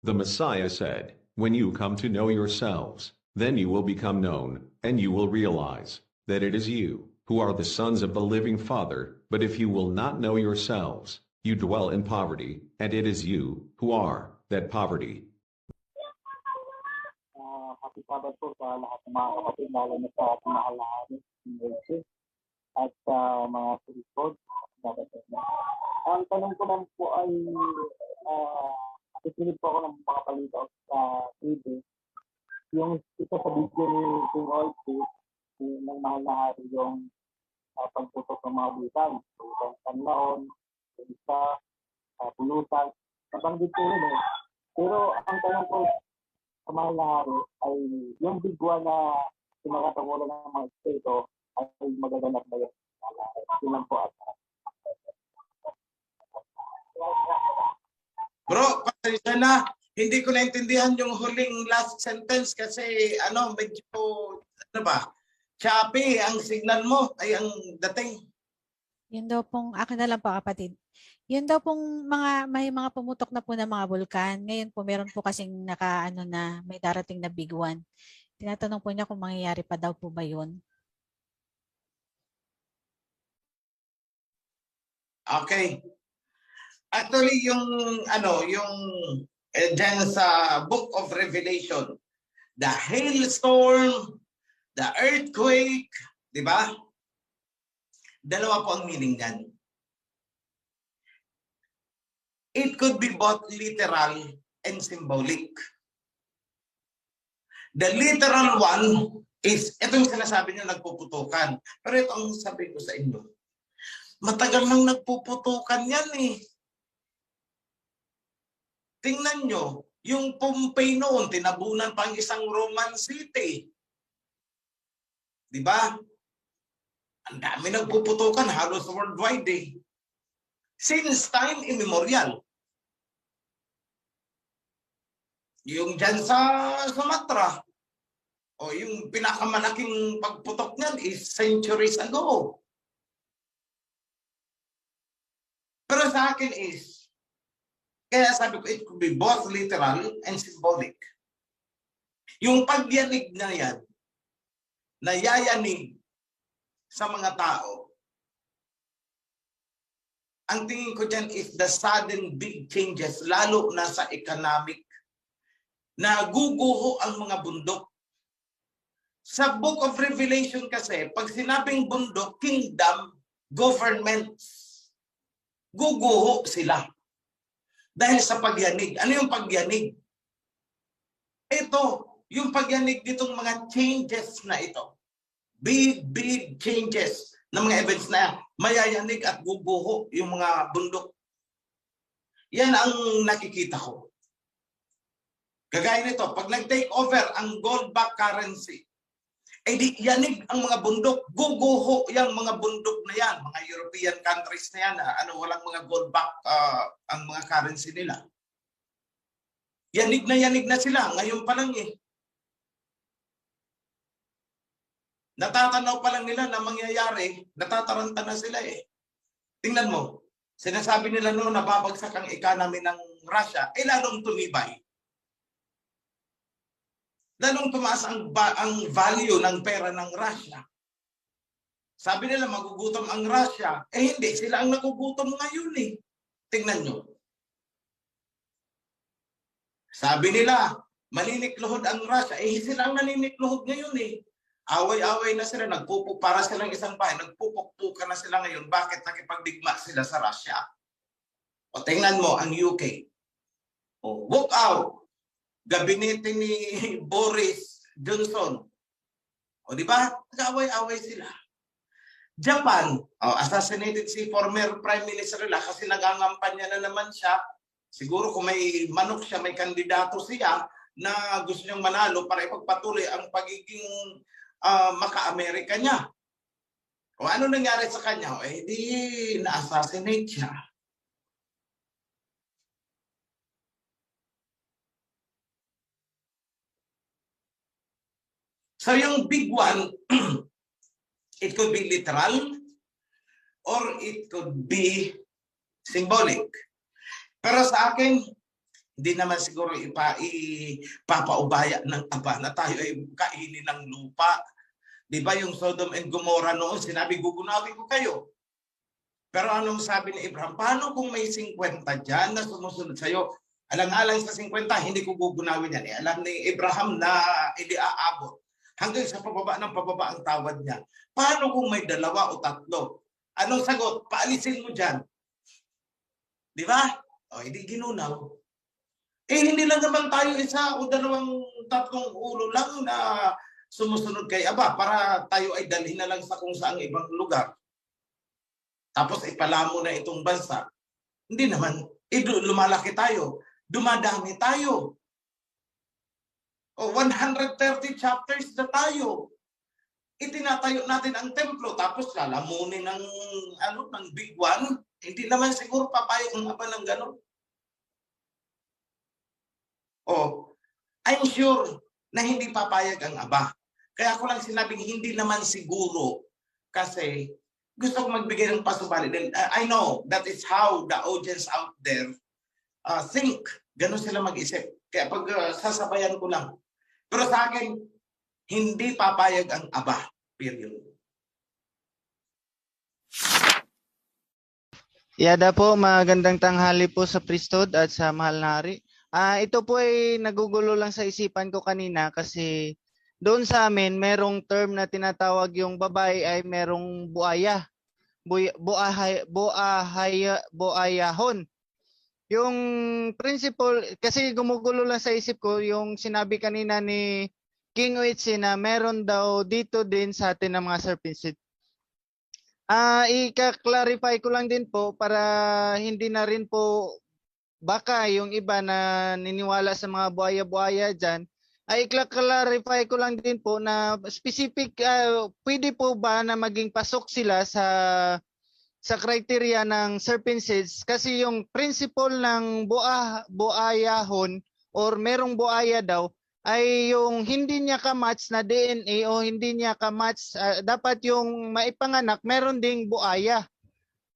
The Messiah said, "When you come to know yourselves, then you will become known, and you will realize that it is you who are the sons of the living Father. But if you will not know yourselves, you dwell in poverty, and it is you who are that poverty." Happy Sabbath po sa lahat ng mga kapatid, lalo na sa ating mahal na hari, at sa mga sulisod. Ang tanong ko lang po ay, nakikinig po ako ng mga balita sa TV. Yung isa sa video ni King Olsi, ng mahal na hari, yung pagputok ng mga butan. Butan Panlaon, isa, pulutan. Nabanggit ko yun eh. Pero ang tanong ko sa mahal na hari ay yung bigwa na pinakatagulan ng mga estado ay magaganap ba yun? Yun lang po at Bro, pasensya na. Hindi ko naintindihan yung huling last sentence kasi medyo choppy ang signal mo ay ang dating. Yun daw pong, akin na lang po kapatid. Yun daw pong may mga pumutok na po na mga bulkan. Ngayon po meron po kasing na may darating na big one. Tinatanong po niya kung mangyayari pa daw po ba yun. Okay. Actually, yung dyan sa Book of Revelation, the hailstorm, the earthquake, di ba? Dalawa po ang meaning niyan. It could be both literal and symbolic. The literal one is, ito yung sinasabi niyo nagpuputukan. Pero ito ang sabi ko sa inyo. Matagal nang nagpuputukan yan eh. Tingnan nyo, yung Pompey noon, tinabunan pang isang Roman city. Di ba? Ang dami nagpuputukan, halos worldwide eh. Since time immemorial. Yung dyan sa Sumatra, o yung pinakamalaking pagputok niyan is centuries ago. Pero sa akin is, kaya sabi ko, it could be both literal and symbolic. Yung pagyanig na yan, nayayanig sa mga tao, ang tingin ko dyan is the sudden big changes, lalo na sa economic, na guguho ang mga bundok. Sa Book of Revelation kasi, pag sinabing bundok, kingdom, governments, guguho sila. Dahil sa pagyanig. Ano yung pagyanig? Ito, yung pagyanig ditong mga changes na ito. Big changes na mga events na mayayanig at guguho yung mga bundok. Yan ang nakikita ko. Kagaya nito, pag nag-take over ang gold-backed currency, eh di yanig ang mga bundok, guguho yung mga bundok na yan, mga European countries na yan, walang mga gold-back ang mga currency nila. Yanig na sila, ngayon pa lang eh. Natatanaw pa lang nila na mangyayari, natataranta na sila eh. Tingnan mo, sinasabi nila noon na babagsak ang economy ng Russia, eh lalong tumibay. Lalong tumaas ang value ng pera ng Russia. Sabi nila magugutom ang Russia. Eh hindi, sila ang nagugutom ngayon eh. Tingnan nyo. Sabi nila, maninikluhod ang Russia. Eh sila ang naninikluhod ngayon eh. Away-away na sila, para silang isang bahay, nagpupukpukan na sila ngayon. Bakit nakipagdigma sila sa Russia? O tingnan mo ang UK. O, walk out. Gabinete ni Boris Johnson. O di ba? Nag-away-away sila. Japan, assassinated si former Prime Minister nila kasi nagangampanya na naman siya. Siguro kung may manok siya, may kandidato siya na gusto niyang manalo para ipagpatuloy ang pagiging maka-Amerika niya. O ano nangyari sa kanya? Eh di na-assassinate siya. So yung big one, it could be literal or it could be symbolic. Pero sa akin, Hindi naman siguro ipapaubaya ng aba na tayo ay kainin ng lupa. Di ba yung Sodom and Gomorrah noon, sinabi, gugunawin ko kayo. Pero anong sabi ni Abraham? Paano kung may 50 dyan na sumusunod sa'yo? Alang-alang sa 50, hindi ko gugunawin yan. Alam ni Abraham na hindi aabot. Hanggang sa pababa ng pababa ang tawad niya. Paano kung may 2 o 3? Anong sagot? Paalisin mo dyan. Di ba? O, hindi ginunaw. Hindi lang naman tayo 1 o 2, 3 ulo lang na sumusunod kay Aba para tayo ay dalhin na lang sa kung saang ibang lugar. Tapos ipalamo na itong bansa. Hindi naman. Lumalaki tayo. Dumadami tayo. O 130 chapters na tayo. Itinatayo natin ang templo tapos lalamunin ng big one. Hindi naman siguro papayag ng Aba ng gano'n. I'm sure na hindi papayag ang Aba. Kaya ako lang sinabing hindi naman siguro kasi gusto ko magbigay ng pasubali. I know that is how the audience out there think. Ganon sila mag-isip. Kaya pag sasabayan ko lang. Pero sa akin, hindi papayag ang Aba. Period. Yada po, magandang tanghali po sa priesthood at sa mahal na hari. Ito po ay nagugulo lang sa isipan ko kanina kasi doon sa amin merong term na tinatawag yung babae ay merong buaya. Buayahon. Yung principle, kasi gumugulo lang sa isip ko yung sinabi kanina ni King Uitsi na meron daw dito din sa atin ng mga serpent. Ika-clarify ko lang din po para hindi na rin po baka yung iba na niniwala sa mga buaya-buaya dyan, ay i-clarify ko lang din po na specific, pwede po ba na maging pasok sila sa criteria ng serpent seeds kasi yung principle ng buayahon or merong buaya daw ay yung hindi niya ka-match na DNA o hindi niya ka-match, dapat yung maipanganak meron ding buaya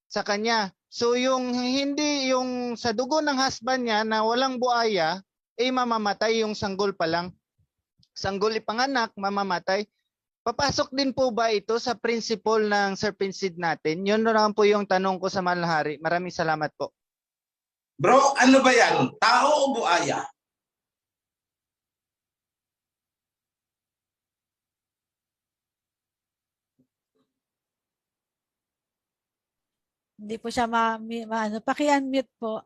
sa kanya. So yung hindi yung sa dugo ng husband niya na walang buaya, mamamatay yung sanggol pa lang. Sanggol ipanganak, mamamatay. Papasok din po ba ito sa principle ng serpent seed natin? Yun lang po yung tanong ko sa mahal na hari. Maraming salamat po. Bro, ano ba yan? Tao o buaya? Hindi po siya paki-unmute po.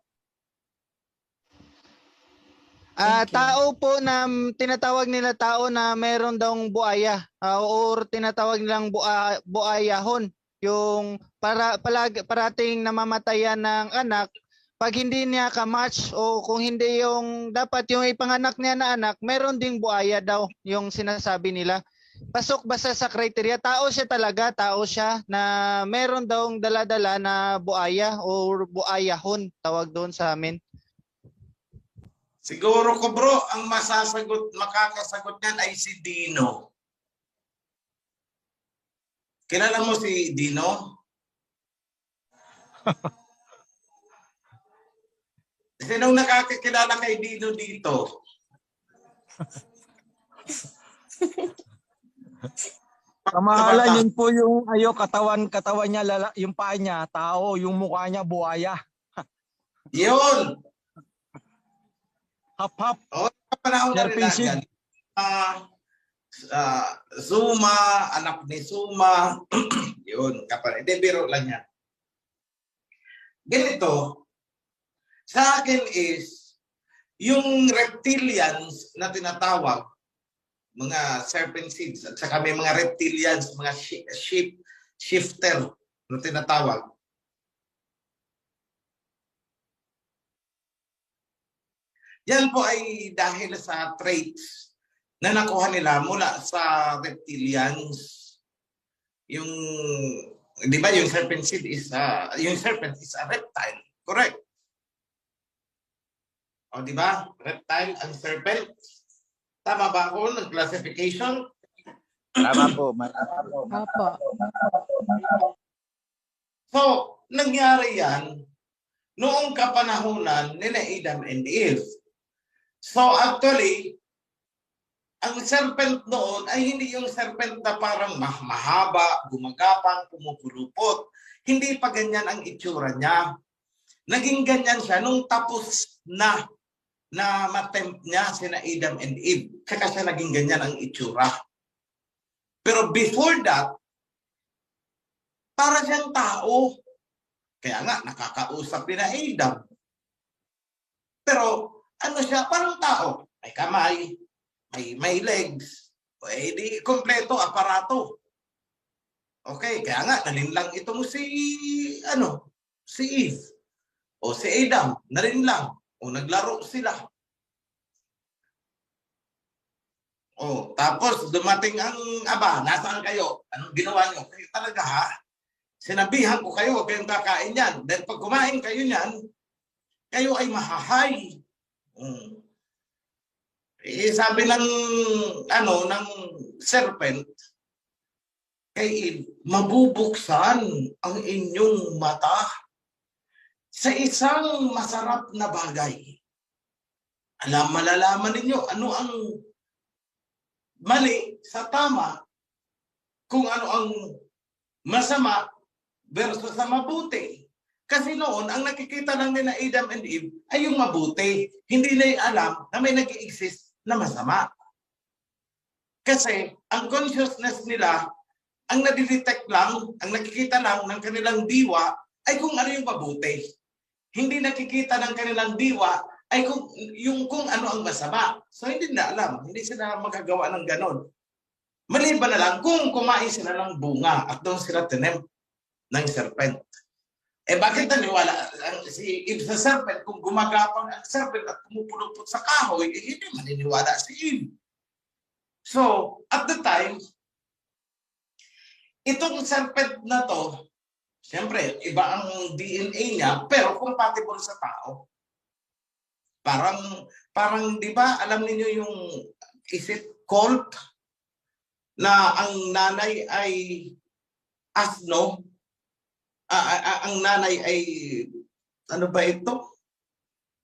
Thank you. Tao po na tinatawag nila tao na meron daw buaya or tinatawag nilang buayahon. Yung parating namamatayan ng anak pag hindi niya ka-match o kung hindi yung dapat yung ipanganak niya na anak, meron ding buaya daw yung sinasabi nila. Pasok ba sa criteria? Tao siya talaga, tao siya na meron daw dala-dala na buaya o buayahon, tawag doon sa amin. Siguro ko bro, ang makakasagot niyan ay si Dino. Kilala mo si Dino? Sinong nakakakilala kay Dino dito? Kamahalan yun po yung katawan niya, yung paa niya, tao, yung mukha niya, buhaya. Yun! Hap-hap. Panahon na rin natin. Zuma, anak ni Zuma. Yun, kapatid. Hindi, biro lang yan. Ganito, sa akin is, yung reptilians na tinatawag, mga serpent seeds, at saka may mga reptilians, mga shifter na tinatawag. Yan po ay dahil sa traits na nakuha nila mula sa reptilians. Yung, di ba, yung serpent seed is a reptile, correct? O di ba? Reptile ang serpent. Tama ba ako ng classification? Tama po. Opo. So, nangyari yan noong kapanahunan nila Adam and Eve. So actually, ang serpent noon ay hindi yung serpent na parang mahaba, gumagapang, pumupulupot. Hindi pa ganyan ang itsura niya. Naging ganyan siya nung tapos na matempt niya sina Adam and Eve. Kaya siya naging ganyan ang itsura. Pero before that, para siyang tao. Kaya nga, nakakausap ni na Adam. Pero ano siya? Parang tao. May kamay, may legs, eh di kompleto aparato. Okay, kaya nga nalinlang itong si Eve o si Adam, nalinlang o naglaro sila. O tapos dumating ang aba, nasaan kayo? Anong ginawa niyo? Kayo talaga ha? Sinabihan ko kayo, huwag kayong kakain yan. Dahil pag kumain kayo niyan, kayo ay mahahay. Sabi ng serpent kay Eve, mabubuksan ang inyong mata sa isang masarap na bagay. Malalaman ninyo ano ang mali sa tama, kung ano ang masama versus sa mabuti. Kasi noon, ang nakikita lang nila Adam and Eve ay yung mabuti. Hindi na alam na may nag-i-exist na masama. Kasi ang consciousness nila, ang nadidetect lang, ang nakikita lang ng kanilang diwa ay kung ano yung mabuti. Hindi nakikita ng kanilang diwa ay kung ano ang masama. So hindi na alam, hindi sila magagawa ng ganon. Maliban na lang kung kumain sila ng bunga at doon sila tinempt ng serpent. Bakit naniwala si Eve sa serpent kung gumagapang ang serpent at pumupulupot sa kahoy, hindi maniniwala si Eve. So, at the time, itong serpent na to, siyempre, iba ang DNA niya, pero compatible sa tao. Parang di ba, alam niyo yung, is it cult? Na ang nanay ay asno, ang nanay ay, ano ba ito?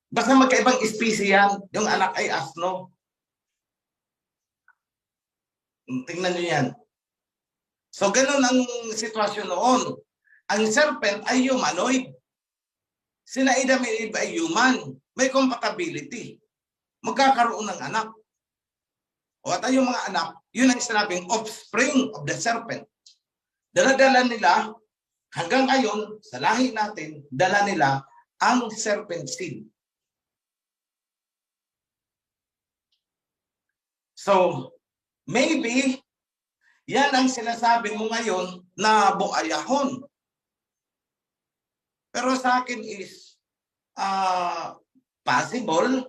Basta magkaibang species yan, yung anak ay asno. Tingnan nyo yan. So, ganun ang sitwasyon noon. Ang serpent ay humanoid. Sina Adam and Eve ay human. May compatibility. Magkakaroon ng anak. O at yung mga anak, yun ang sinabing offspring of the serpent. Dala-dala nila, hanggang ngayon, sa lahi natin, dala nila ang serpent seed. So, maybe, yan ang sinasabi mo ngayon na buayahon. Pero sa akin is possible.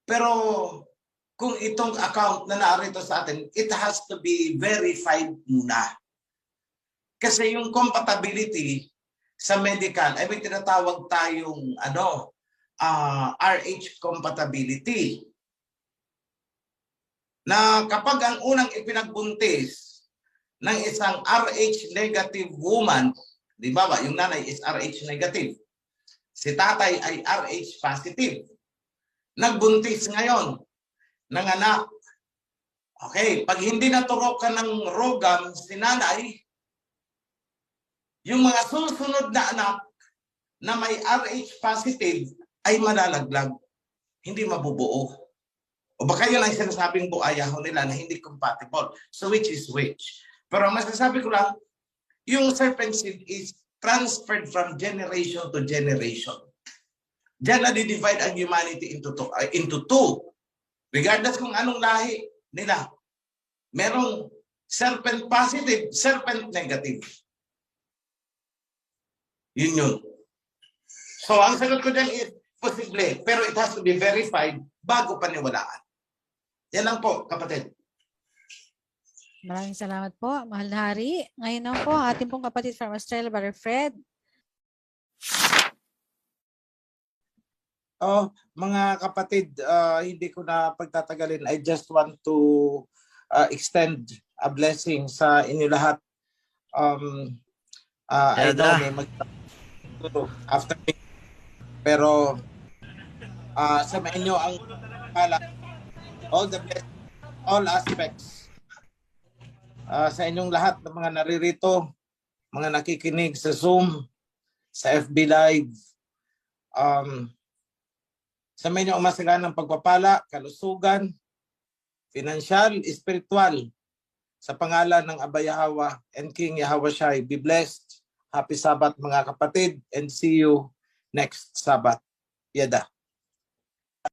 Pero kung itong account na narito sa atin, it has to be verified muna. Kasi yung compatibility sa medical, ay may tinatawag tayong RH compatibility. Na kapag ang unang ipinagbuntis ng isang RH negative woman, di ba ba, yung nanay is RH negative, si tatay ay RH positive, nagbuntis ngayon ng anak. Okay, pag hindi naturokan ng rogam si nanay, yung mga susunod na anak na may RH positive ay malalaglag, hindi mabubuo. O baka yun ang sinasabing buayahon nila na hindi compatible. So which is which? Pero masasabi ko lang, yung serpent seed is transferred from generation to generation. Diyan na-divide ang humanity into two. Regardless kung anong lahi nila. Merong serpent positive, serpent negative. Yun. So ang sagot ko dyan is posible, pero it has to be verified bago paniwalaan. Yan lang po, kapatid. Maraming salamat po, mahal na hari. Ngayon na po, ating pong kapatid from Australia, Brother Fred. Mga kapatid, hindi ko na pagtatagalin. I just want to extend a blessing sa inyo lahat. I know may magtuturo after me. Pero Sa inyo ang pala, all the best, all aspects. Sa inyong lahat ng mga naririto, mga nakikinig sa Zoom, sa FB Live, sa inyo ang masaganang pagpapala, kalusugan, financial, spiritual, sa pangalan ng Aba Yahweh and King Yahweh Shai. Be blessed. Happy Sabbath mga kapatid, and see you next Sabbath. Yada.